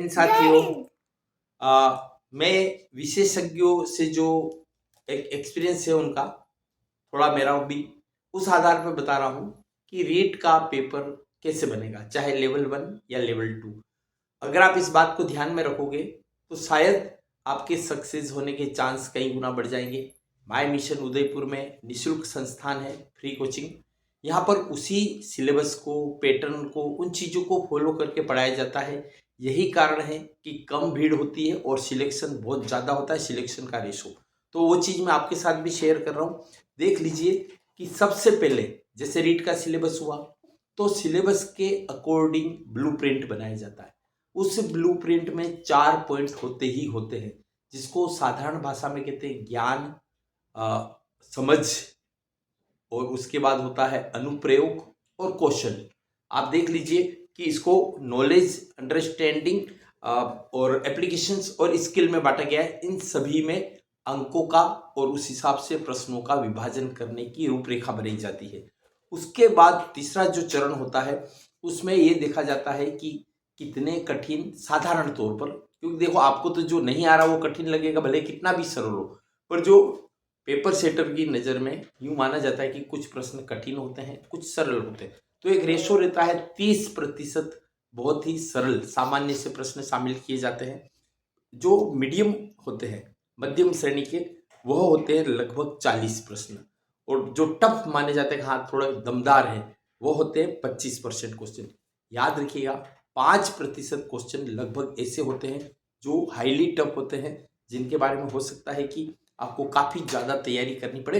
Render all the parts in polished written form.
इन साथियों, मैं विशेषज्ञों से जो एक एक्सपीरियंस है उनका, थोड़ा मेरा भी उस आधार पर बता रहा हूँ कि रीट का पेपर कैसे बनेगा, चाहे लेवल 1 या लेवल 2। अगर आप इस बात को ध्यान में रखोगे तो शायद आपके सक्सेस होने के चांस कई गुना बढ़ जाएंगे। माय मिशन उदयपुर में निःशुल्क संस्थान है, फ्री कोचिंग। यहाँ पर उसी सिलेबस को, पैटर्न को, उन चीज़ों को फॉलो करके पढ़ाया जाता है। यही कारण है कि कम भीड़ होती है और सिलेक्शन बहुत ज़्यादा होता है, सिलेक्शन का रेशो। तो वो चीज़ मैं आपके साथ भी शेयर कर रहा हूँ। देख लीजिए कि सबसे पहले जैसे रीट का सिलेबस हुआ तो सिलेबस के अकॉर्डिंग ब्लूप्रिंट बनाया जाता है। उस ब्लूप्रिंट में 4 पॉइंट होते ही होते हैं, जिसको साधारण भाषा में कहते हैं ज्ञान, समझ, और उसके बाद होता है अनुप्रयोग और कौशल। आप देख लीजिए कि इसको नॉलेज, अंडरस्टैंडिंग और एप्लीकेशंस और स्किल में बांटा गया है। इन सभी में अंकों का और उस हिसाब से प्रश्नों का विभाजन करने की रूपरेखा बनाई जाती है। उसके बाद तीसरा जो चरण होता है उसमें ये देखा जाता है कि कितने कठिन, साधारण तौर पर, क्योंकि देखो आपको तो जो नहीं आ रहा वो कठिन लगेगा, भले कितना भी सरल हो, पर जो पेपर सेटर की नज़र में यूं माना जाता है कि कुछ प्रश्न कठिन होते हैं, कुछ सरल होते हैं। तो एक रेशो रहता है 30% बहुत ही सरल सामान्य से प्रश्न शामिल किए जाते हैं। जो मीडियम होते हैं, मध्यम श्रेणी के, वह होते हैं लगभग 40 प्रश्न। और जो टफ माने जाते हैं, हाँ थोड़ा दमदार है, वो होते हैं 25% क्वेश्चन। याद रखिएगा 5% क्वेश्चन लगभग ऐसे होते हैं जो हाईली टफ होते हैं, जिनके बारे में हो सकता है कि आपको काफ़ी ज़्यादा तैयारी करनी पड़े,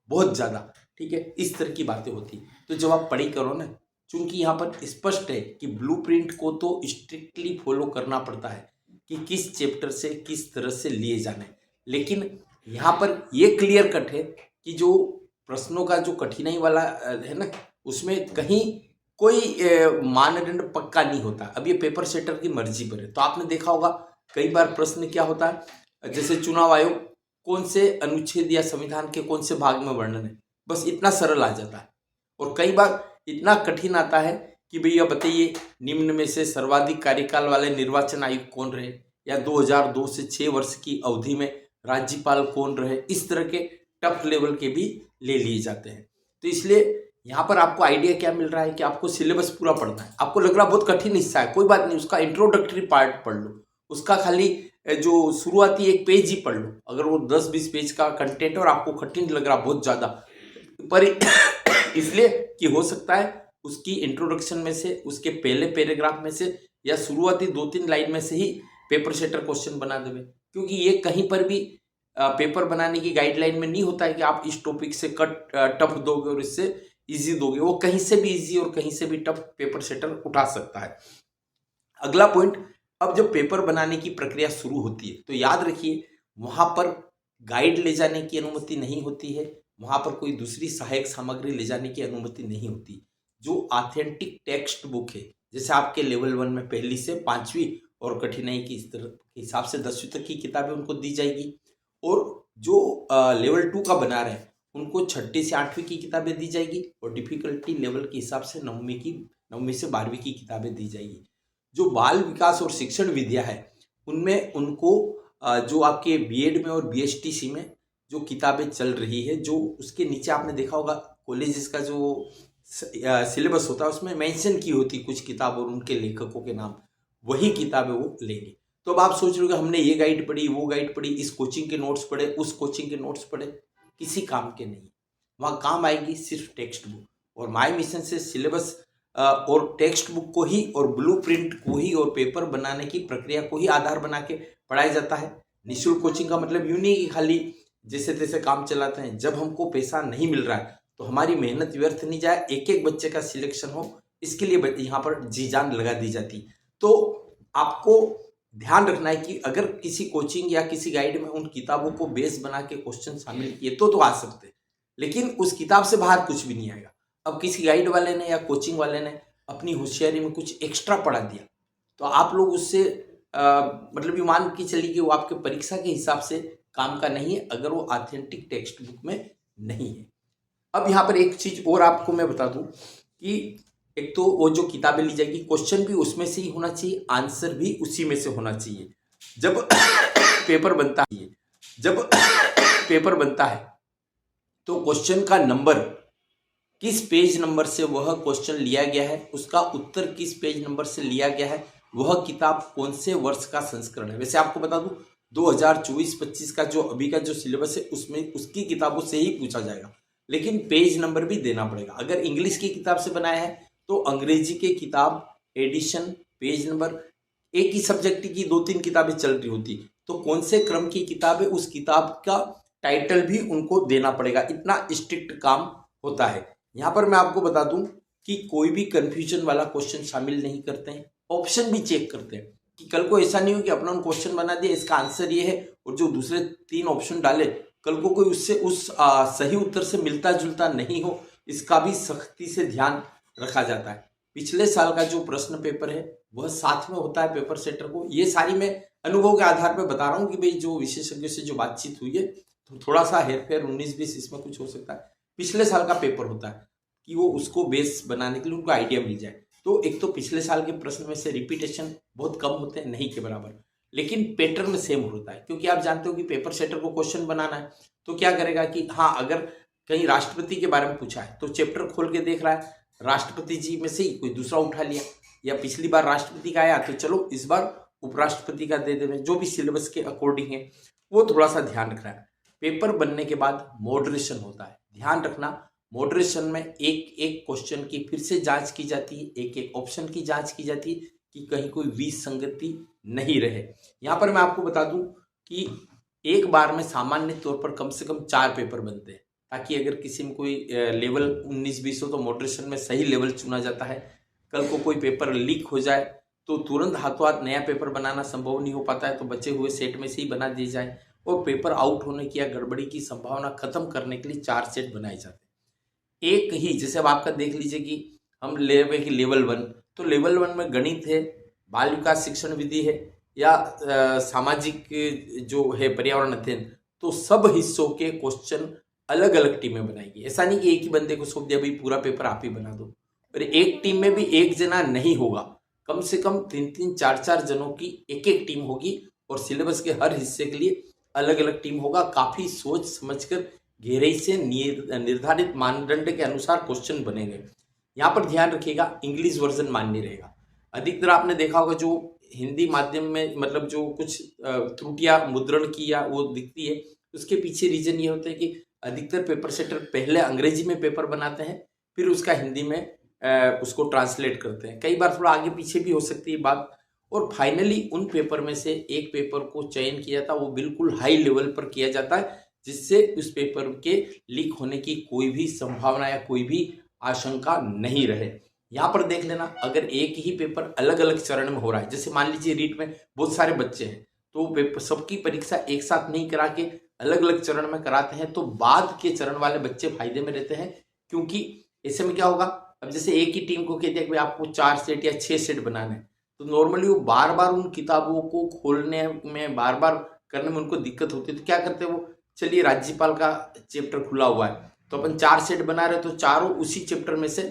बहुत ज़्यादा। ठीक है, इस तरह की बातें होती। तो जब आप पढ़ी करो ना, चूंकि यहाँ पर स्पष्ट है कि ब्लूप्रिंट को तो स्ट्रिक्टली फॉलो करना पड़ता है कि किस चैप्टर से किस तरह से लिए जाने, लेकिन यहाँ पर ये क्लियर कट है कि जो प्रश्नों का जो कठिनाई वाला है ना, उसमें कहीं कोई मानदंड पक्का नहीं होता। अब ये पेपर सेटर की मर्जी पर है। तो आपने देखा होगा कई बार प्रश्न क्या होता है, जैसे चुनाव आयोग कौन से अनुच्छेद या संविधान के कौन से भाग में वर्णन है, बस इतना सरल आ जाता है। और कई बार इतना कठिन आता है कि भैया बताइए निम्न में से सर्वाधिक कार्यकाल वाले निर्वाचन आयुक्त कौन रहे, या 2002 से 6 वर्ष की अवधि में राज्यपाल कौन रहे। इस तरह के टफ लेवल के भी ले लिए जाते हैं। तो इसलिए यहाँ पर आपको आइडिया क्या मिल रहा है कि आपको सिलेबस पूरा पढ़ना है। आपको लग रहा बहुत कठिन हिस्सा है, कोई बात नहीं, उसका इंट्रोडक्टरी पार्ट पढ़ लो, उसका खाली जो शुरुआती एक पेज ही पढ़ लो। अगर वो 10-20 पेज का कंटेंट और आपको कठिन लग रहा बहुत ज़्यादा, पर इसलिए कि हो सकता है उसकी इंट्रोडक्शन में से, उसके पहले पैराग्राफ में से, या शुरुआती 2-3 लाइन में से ही पेपर सेटर क्वेश्चन बना देवे। क्योंकि ये कहीं पर भी पेपर बनाने की गाइडलाइन में नहीं होता है कि आप इस टॉपिक से टफ दोगे और इससे इजी दोगे। वो कहीं से भी इजी और कहीं से भी टफ पेपर सेटर उठा सकता है। अगला पॉइंट, अब जब पेपर बनाने की प्रक्रिया शुरू होती है तो याद रखिए वहां पर गाइड ले जाने की अनुमति नहीं होती है, वहां पर कोई दूसरी सहायक सामग्री ले जाने की अनुमति नहीं होती। जो ऑथेंटिक टेक्स्ट बुक है, जैसे आपके लेवल 1 में पहली से 5वीं और कठिनाई की स्तर के हिसाब से 10वीं तक की किताबें उनको दी जाएगी। और जो लेवल 2 का बना रहे हैं उनको 6ठी से 8वीं की किताबें दी जाएगी, और डिफिकल्टी लेवल के हिसाब से 9वीं से 12वीं की किताबें दी जाएगी। जो बाल विकास और शिक्षण विद्या है उनमें उनको जो आपके बीएड में और बीएचटीसी में जो किताबें चल रही है, जो उसके नीचे आपने देखा होगा कॉलेजेस का जो सिलेबस होता है उसमें मेंशन की होती कुछ किताब और उनके लेखकों के नाम, वही किताबें वो लेंगे। तो अब आप सोच रहे हो कि हमने ये गाइड पढ़ी, वो गाइड पढ़ी, इस कोचिंग के नोट्स पढ़े, उस कोचिंग के नोट्स पढ़े, किसी काम के नहीं। वहाँ काम आएगी सिर्फ टेक्स्ट बुक। और माय मिशन से सिलेबस और टेक्स्ट बुक को ही और ब्लूप्रिंट को ही और पेपर बनाने की प्रक्रिया को ही आधार बना के पढ़ाया जाता है। निःशुल्क कोचिंग का मतलब यूं नहीं कि खाली जैसे तैसे काम चलाते हैं। जब हमको पैसा नहीं मिल रहा है तो हमारी मेहनत व्यर्थ नहीं जाए, एक एक बच्चे का सिलेक्शन हो, इसके लिए यहाँ पर जी जान लगा दी जाती। तो आपको ध्यान रखना है कि अगर किसी कोचिंग या किसी गाइड में उन किताबों को बेस बना के क्वेश्चन शामिल किए तो आ सकते हैं, लेकिन उस किताब से बाहर कुछ भी नहीं आएगा। अब किसी गाइड वाले ने या कोचिंग वाले ने अपनी होशियारी में कुछ एक्स्ट्रा पढ़ा दिया तो आप लोग उससे मतलब ये मान के चलिए कि वो आपके परीक्षा के हिसाब से काम का नहीं है, अगर वो ऑथेंटिक टेक्स्ट बुक में नहीं है। अब यहाँ पर एक चीज और आपको मैं बता दूं कि एक तो वो जो किताबें ली जाएगी, क्वेश्चन भी उसमें से ही होना चाहिए, आंसर भी उसी में से होना चाहिए। जब पेपर बनता है जब पेपर बनता है तो क्वेश्चन का नंबर, किस पेज नंबर से वह क्वेश्चन लिया गया है, उसका उत्तर किस पेज नंबर से लिया गया है, वह किताब कौन से वर्ष का संस्करण है। वैसे आपको बता दूं 2024-25 का जो अभी का जो सिलेबस है उसमें उसकी किताबों से ही पूछा जाएगा, लेकिन पेज नंबर भी देना पड़ेगा। अगर इंग्लिश की किताब से बनाया है तो अंग्रेजी के किताब, एडिशन, पेज नंबर, एक ही सब्जेक्ट की 2-3 किताबें चल रही होती, तो कौन से क्रम की किताब है उस किताब का टाइटल भी उनको देना पड़ेगा। इतना स्ट्रिक्ट काम होता है। यहाँ पर मैं आपको बता दूं कि कोई भी कंफ्यूजन वाला क्वेश्चन शामिल नहीं करते हैं, ऑप्शन भी चेक करते हैं कि कल को ऐसा नहीं हो कि अपना क्वेश्चन बना दिया इसका आंसर ये है और जो दूसरे 3 ऑप्शन डाले कल को कोई उससे सही उत्तर से मिलता जुलता नहीं हो, इसका भी सख्ती से ध्यान रखा जाता है। पिछले साल का जो प्रश्न पेपर है वह साथ में होता है पेपर सेटर को। ये सारी मैं अनुभव के आधार पर बता रहा हूँ कि भाई जो विशेषज्ञों से जो बातचीत हुई है तो थोड़ा सा हेरफेर 19-20 इसमें कुछ हो सकता है। पिछले साल का पेपर होता है कि वो उसको बेस बनाने के लिए उनको आइडिया मिल जाए। तो एक तो पिछले साल के प्रश्न में से रिपीटेशन बहुत कम होते हैं, नहीं के बराबर, लेकिन पैटर्न सेम होता है। क्योंकि आप जानते हो कि पेपर सेटर को क्वेश्चन बनाना है तो क्या करेगा कि हाँ, अगर कहीं राष्ट्रपति के बारे में पूछा है तो चैप्टर खोल के देख रहा है, राष्ट्रपति जी में से ही कोई दूसरा उठा लिया, या पिछली बार राष्ट्रपति का आया तो चलो इस बार उपराष्ट्रपति का दे दें, जो भी सिलेबस के अकॉर्डिंग है वो थोड़ा सा ध्यान रख रहा है। पेपर बनने के बाद मॉडरेशन होता है, ध्यान रखना मॉडरेशन में एक एक क्वेश्चन की फिर से जांच की जाती है, एक एक ऑप्शन की जांच की जाती है कि कहीं कोई विसंगति नहीं रहे। यहाँ पर मैं आपको बता दूं कि एक बार में सामान्य तौर पर कम से कम 4 पेपर बनते हैं, ताकि अगर किसी में कोई लेवल 19-20 हो तो मॉडरेशन में सही लेवल चुना जाता है। कल को कोई पेपर लीक हो जाए तो तुरंत हाथों हाथ नया पेपर बनाना संभव नहीं हो पाता है, तो बचे हुए सेट में से ही बना दिए जाए, और पेपर आउट होने की या गड़बड़ी की संभावना खत्म करने के लिए 4 सेट बनाए जाते हैं। एक ही, जैसे अब आपका देख लीजिए कि हम ले रहे कि लेवल 1, तो लेवल 1 में गणित है, बाल विकास शिक्षण विधि है, या सामाजिक जो है पर्यावरण अध्ययन, तो सब हिस्सों के क्वेश्चन अलग अलग टीमें बनाएगी। ऐसा नहीं कि एक ही बंदे को सौंप दिया भाई पूरा पेपर आप ही बना दो। और एक टीम में भी एक जना नहीं होगा, कम से कम 3-3, 4-4 जनों की एक एक टीम होगी, और सिलेबस के हर हिस्से के लिए अलग अलग टीम होगा। काफी सोच समझकर गहराई से निर्धारित मानदंड के अनुसार क्वेश्चन बनेंगे। यहाँ पर ध्यान रखिएगा इंग्लिश वर्जन मान्य रहेगा। अधिकतर आपने देखा होगा जो हिंदी माध्यम में मतलब जो कुछ त्रुटियां मुद्रण की या वो दिखती है, उसके पीछे रीजन ये होता है कि अधिकतर पेपर सेटर पहले अंग्रेजी में पेपर बनाते हैं, फिर उसका हिंदी में उसको ट्रांसलेट करते हैं। कई बार थोड़ा आगे पीछे भी हो सकती है बात, और फाइनली उन पेपर में से एक पेपर को चयन किया जाता है, वो बिल्कुल हाई लेवल पर किया जाता है, जिससे उस पेपर के लीक होने की कोई भी संभावना या कोई भी आशंका नहीं रहे। यहाँ पर देख लेना, अगर एक ही पेपर अलग अलग चरण में हो रहा है, जैसे मान लीजिए रीट में बहुत सारे बच्चे हैं तो पेपर सबकी परीक्षा एक साथ नहीं करा के अलग अलग चरण में कराते हैं, तो बाद के चरण वाले बच्चे फायदे में रहते हैं। क्योंकि ऐसे में क्या होगा, अब जैसे एक ही टीम को कह दिया कि आपको 4 सेट या 6 सेट बनाने हैं, तो नॉर्मली वो बार बार उन किताबों को खोलने में, बार बार करने में उनको दिक्कत होती है। तो क्या करते हैं वो, चलिए राज्यपाल का चैप्टर खुला हुआ है तो अपन 4 सेट बना रहे, तो चारों उसी चैप्टर में से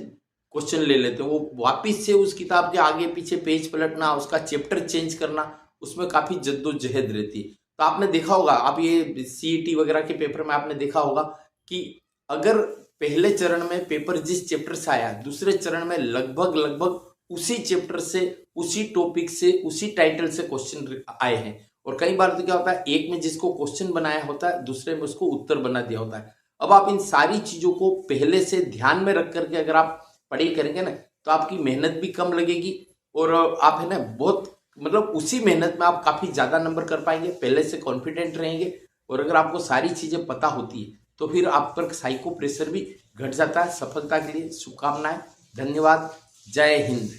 क्वेश्चन ले लेते हैं। वो वापिस से उस किताब के आगे पीछे पेज पलटना, उसका चैप्टर चेंज करना, उसमें काफी जद्दोजहद रहती है। तो आपने देखा होगा, आप ये सीईटी वगैरह के पेपर में आपने देखा होगा कि अगर पहले चरण में पेपर जिस चैप्टर से आया, दूसरे चरण में लगभग उसी चैप्टर से, उसी टॉपिक से, उसी टाइटल से क्वेश्चन आए हैं। और कई बार तो क्या होता है, एक में जिसको क्वेश्चन बनाया होता है दूसरे में उसको उत्तर बना दिया होता है। अब आप इन सारी चीजों को पहले से ध्यान में रख करके अगर आप पढ़ाई करेंगे ना, तो आपकी मेहनत भी कम लगेगी, और आप है ना बहुत मतलब उसी मेहनत में आप काफी ज्यादा नंबर कर पाएंगे, पहले से कॉन्फिडेंट रहेंगे। और अगर आपको सारी चीजें पता होती है तो फिर आप पर साइको प्रेशर भी घट जाता है। सफलता के लिए शुभकामनाएं, धन्यवाद, जय हिंद।